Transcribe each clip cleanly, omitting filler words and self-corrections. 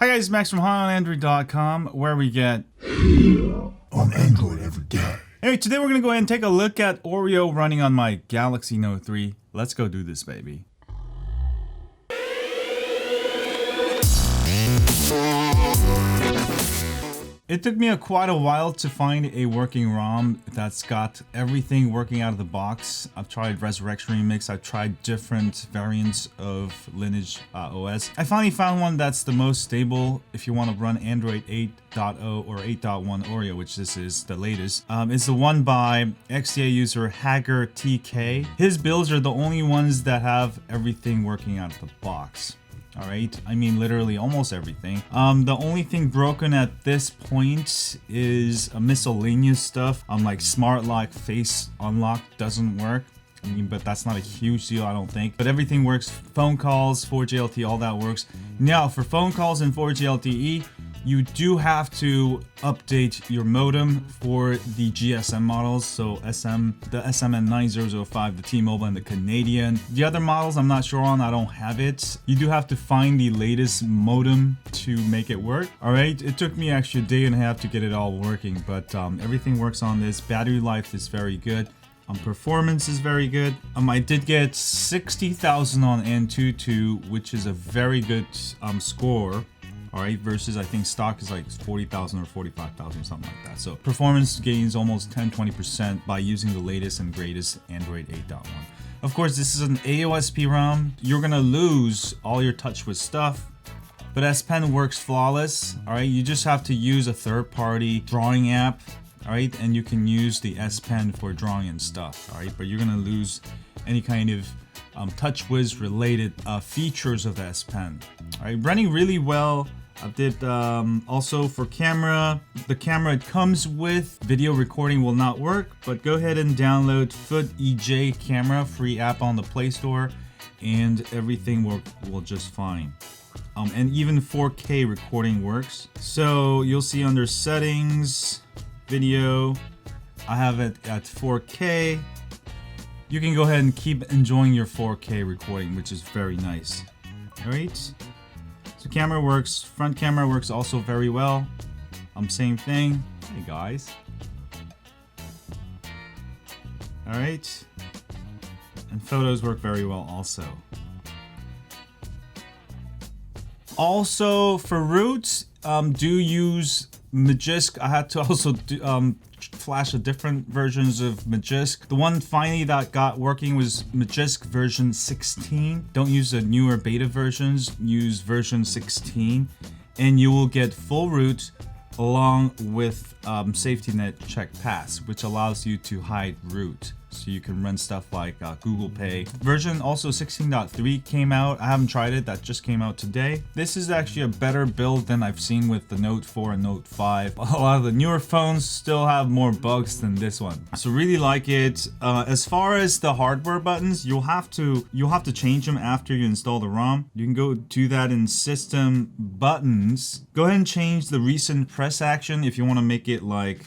Hi guys, Max from HighOnAndroid.com, where we get on Android every day. Anyway, today we're going to go ahead and take a look at Oreo running on my Galaxy Note 3. Let's go do this, baby. It took me quite a while to find a working ROM that's got everything working out of the box. I've tried Resurrection Remix, I've tried different variants of Lineage OS. I finally found one that's the most stable if you want to run Android 8.0 or 8.1 Oreo, which this is the latest. It's the one by XDA user Hager TK. His builds are the only ones that have everything working out of the box. Alright, I mean literally almost everything. The only thing broken at this point is a miscellaneous stuff. Like Smart Lock Face Unlock doesn't work. I mean, but that's not a huge deal, I don't think. But everything works. Phone calls, 4G LTE, all that works. Now, for phone calls and 4G LTE, you do have to update your modem for the GSM models. So the SMN 9005, the T-Mobile, and the Canadian. The other models I'm not sure on, I don't have it. You do have to find the latest modem to make it work. All right, it took me actually a day and a half to get it all working, but everything works on this. Battery life is very good. Performance is very good. I did get 60,000 on Antutu, which is a very good score. All right, versus I think stock is like 40,000 or 45,000, something like that. So performance gains almost 10-20% by using the latest and greatest Android 8.1. Of course, this is an AOSP ROM. You're gonna lose all your touch with stuff, but S Pen works flawless. All right, you just have to use a third-party drawing app. All right, and you can use the S Pen for drawing and stuff. All right, but you're gonna lose any kind of TouchWiz related features of the S Pen. All right, running really well. I did also for camera. The camera it comes with, video recording will not work, but go ahead and download Foot EJ Camera, free app on the Play Store, and everything will just fine. And even 4K recording works. So you'll see under settings, video, I have it at 4K. You can go ahead and keep enjoying your 4K recording, which is very nice. All right. So camera works, front camera works also very well. Same thing. Hey guys. All right. And photos work very well also. Also for roots, do use Magisk. I had to also do, flash the different versions of Magisk. The one finally that got working was Magisk version 16. Don't use the newer beta versions, use version 16, and you will get full root along with safety net check pass, which allows you to hide root. So you can run stuff like Google Pay. Version also 16.3 came out. I haven't tried it, that just came out today. This is actually a better build than I've seen with the Note 4 and Note 5. A lot of the newer phones still have more bugs than this one. So really like it. As far as the hardware buttons, you'll have to change them after you install the ROM. You can go do that in System Buttons. Go ahead and change the recent press action if you want to make it like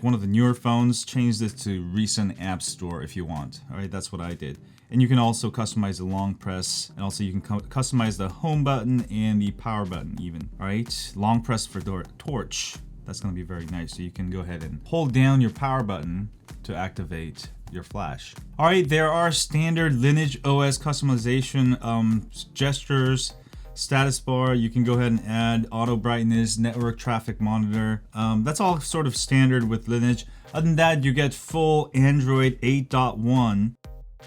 one of the newer phones. Change this to recent app store if you want. All right, that's what I did. And you can also customize the long press, and also you can customize the home button and the power button even. All right, long press for torch. That's gonna be very nice. So you can go ahead and hold down your power button to activate your flash. All right, there are standard Lineage OS customization gestures. Status bar, you can go ahead and add auto brightness, network traffic monitor. That's all sort of standard with Lineage. Other than that, you get full Android 8.1.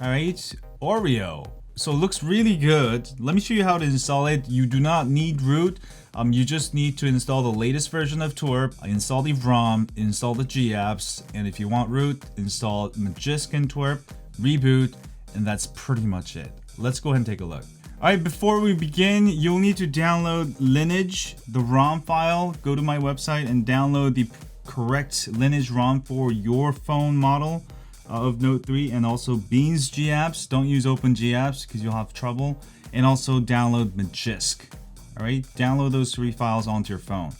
All right, Oreo. So it looks really good. Let me show you how to install it. You do not need root. You just need to install the latest version of twrp, install the ROM, install the G apps, and if you want root, install Magisk and twrp, reboot, and that's pretty much it. Let's go ahead and take a look. Alright, before we begin, you'll need to download Lineage, the ROM file. Go to my website and download the correct Lineage ROM for your phone model of Note 3, and also Beans G apps. Don't use Open G apps because you'll have trouble. And also download Magisk. Alright, download those 3 files onto your phone.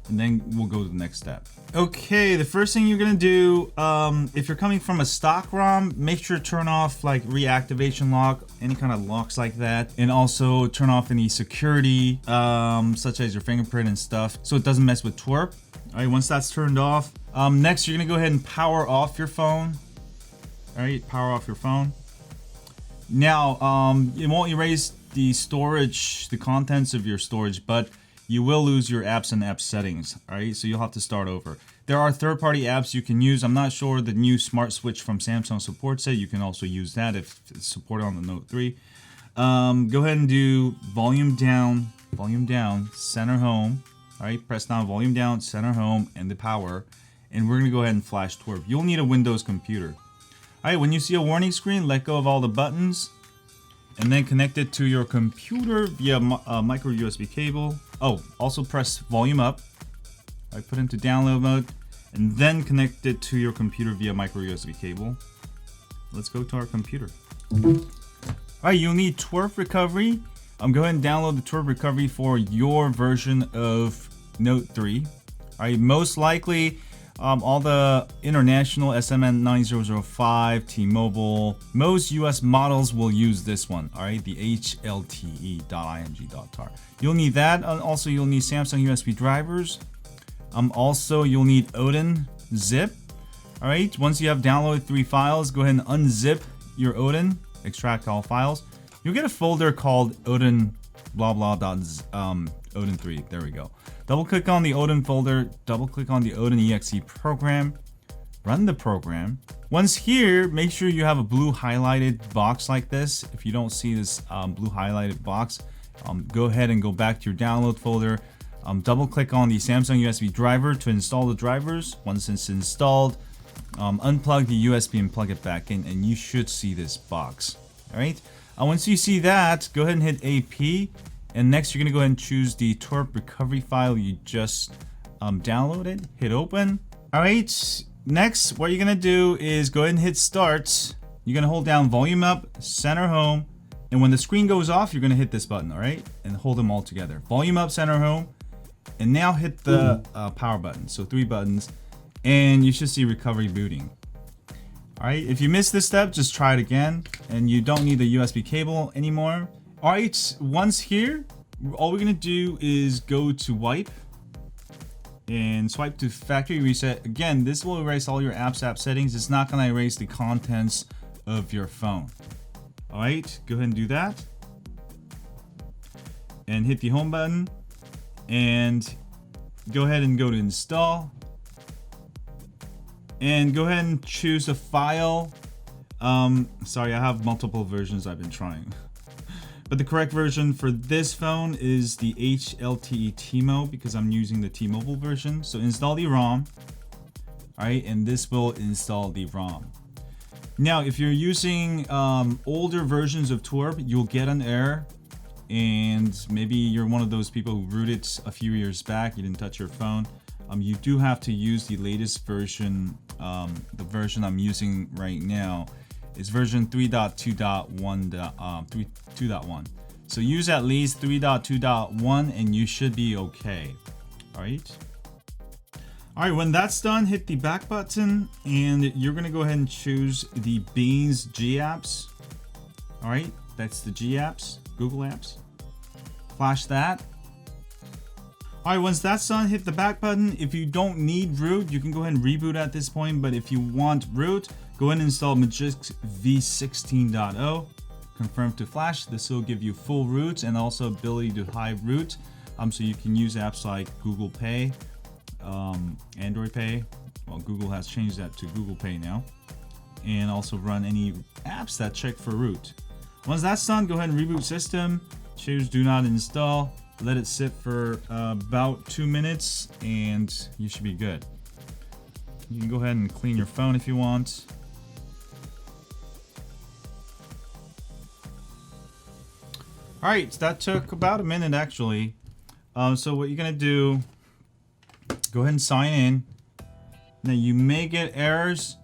and then we'll go to the next step. Okay, the first thing you're gonna do, if you're coming from a stock ROM, make sure to turn off like reactivation lock, any kind of locks like that, and also turn off any security, such as your fingerprint and stuff, so it doesn't mess with twrp. All right, once that's turned off, next you're gonna go ahead and power off your phone. All right, power off your phone. Now, it won't erase the storage, the contents of your storage, but you will lose your apps and app settings. All right, so you'll have to start over. There are third-party apps you can use. I'm not sure the new smart switch from Samsung supports it. You can also use that if it's supported on the Note 3. Go ahead and do volume down, center home. All right, press down, volume down, center home, and the power. And we're gonna go ahead and flash twrp. You'll need a Windows computer. All right, when you see a warning screen, let go of all the buttons and then connect it to your computer via micro USB cable. Oh, also press volume up. I put into download mode and then connect it to your computer via micro USB cable. Let's go to our computer. All right, you'll need twrp recovery. Go ahead and download the twrp recovery for your version of Note 3. All right, most likely all the international SMN 9005, T-Mobile, most US models will use this one. All right, the HLTE.ing.tar. You'll need that. Also, you'll need Samsung USB drivers. Also, you'll need Odin zip. All right, once you have downloaded 3 files, go ahead and unzip your Odin, extract all files. You'll get a folder called Odin blah blah dot Odin 3. There we go. Double click on the Odin folder, double click on the Odin exe program, run the program. Once here, make sure you have a blue highlighted box like this. If you don't see this blue highlighted box, go ahead and go back to your download folder. Double click on the Samsung USB driver to install the drivers. Once it's installed, unplug the USB and plug it back in, and you should see this box. All right. Once you see that, go ahead and hit AP. And next, you're gonna go ahead and choose the twrp recovery file you just downloaded. Hit open. All right. Next, what you're gonna do is go ahead and hit start. You're gonna hold down volume up, center home, and when the screen goes off, you're gonna hit this button. All right, and hold them all together. Volume up, center home, and now hit the power button. So 3 buttons, and you should see recovery booting. All right. If you missed this step, just try it again, and you don't need the USB cable anymore. All right, once here, all we're gonna do is go to wipe and swipe to factory reset. Again, this will erase all your app settings. It's not gonna erase the contents of your phone. All right, go ahead and do that. And hit the home button and go ahead and go to install. And go ahead and choose a file. Sorry, I have multiple versions I've been trying. But the correct version for this phone is the HLTE T-Mo because I'm using the T-Mobile version. So install the ROM. All right, and this will install the ROM. Now, if you're using older versions of twrp, you'll get an error. And maybe you're one of those people who rooted a few years back, you didn't touch your phone. You do have to use the latest version. The version I'm using right now is version 3.2.1. So use at least 3.2.1 and you should be okay. All right. All right, when that's done, hit the back button and you're gonna go ahead and choose the Beans G apps. All right, that's the G apps, Google apps. Flash that. All right, once that's done, hit the back button. If you don't need root, you can go ahead and reboot at this point. But if you want root, go ahead and install Magix v16.0. Confirm to flash. This will give you full root and also ability to hide root. So you can use apps like Google Pay, Android Pay. Well, Google has changed that to Google Pay now. And also run any apps that check for root. Once that's done, go ahead and reboot system. Choose do not install. Let it sit for about 2 minutes and you should be good. You can go ahead and clean your phone if you want. All right, that took about a minute actually. So what you're gonna do, go ahead and sign in. Now you may get errors,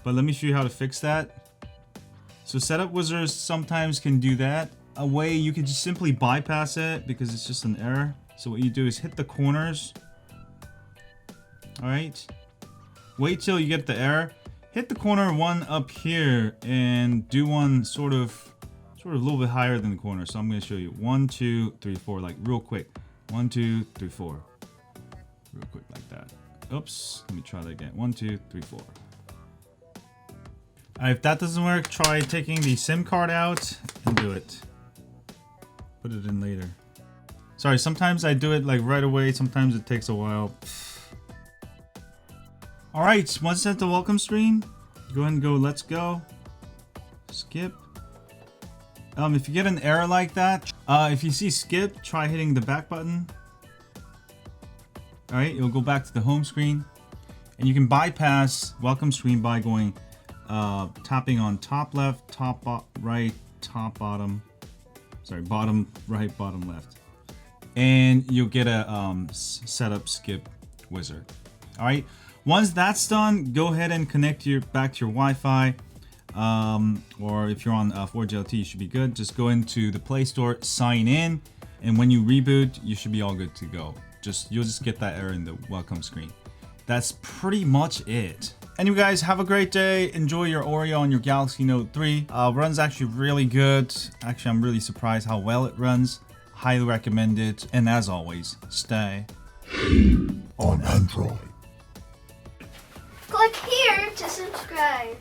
but let me show you how to fix that. So setup wizards sometimes can do that. A way you can just simply bypass it because it's just an error. So what you do is hit the corners All right. Wait till you get the error. Hit the corner one up here and do one sort of a little bit higher than the corner. So I'm going to show you 1, 2, 3, 4, like real quick. 1, 2, 3, 4. Real quick like that. Oops. Let me try that again. 1, 2, 3, 4. If that doesn't work, try taking the SIM card out and do it. Put it in later. Sorry, sometimes I do it like right away. Sometimes it takes a while. Alright, once at the welcome screen, go ahead and go let's go. Skip. If you get an error like that, if you see skip, try hitting the back button. Alright, it'll go back to the home screen. And you can bypass welcome screen by going tapping on top left, top right, top bottom. Sorry, bottom right, bottom left. And you'll get a setup skip wizard. Alright. Once that's done, go ahead and connect back to your Wi-Fi, or if you're on 4G LTE, you should be good. Just go into the Play Store, sign in, and when you reboot, you should be all good to go. You'll just get that error in the welcome screen. That's pretty much it. Anyway, guys, have a great day. Enjoy your Oreo on your Galaxy Note 3. Runs actually really good. Actually, I'm really surprised how well it runs. Highly recommend it. And as always, stay on Android. Click here to subscribe.